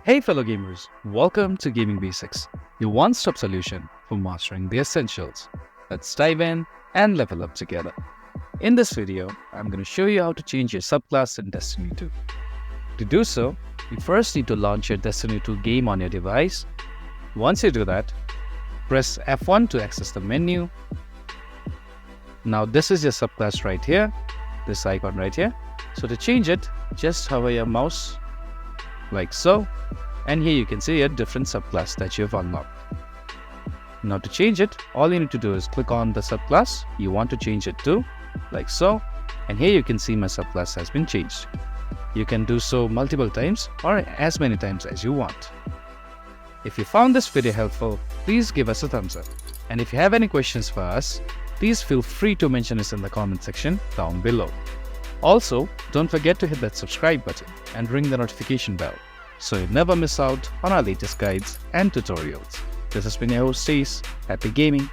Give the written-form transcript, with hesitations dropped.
Hey fellow gamers, welcome to Gaming Basics, your one-stop solution for mastering the essentials. Let's dive in and level up together. In this video, I'm going to show you how to change your subclass in Destiny 2. To do so, you first need to launch your Destiny 2 game on your device. Once you do that, press F1 to access the menu. Now this is your subclass right here, this icon right here. So to change it, just hover your mouse like so, and here you can see a different subclass that you have unlocked. Now to change it, all you need to do is click on the subclass you want to change it to, like so, and here you can see my subclass has been changed. You can do so multiple times or as many times as you want. If you found this video helpful, please give us a thumbs up. And if you have any questions for us, please feel free to mention us in the comment section down below. Also, don't forget to hit that subscribe button and ring the notification bell so you never miss out on our latest guides and tutorials. This has been your host Stasis. Happy gaming!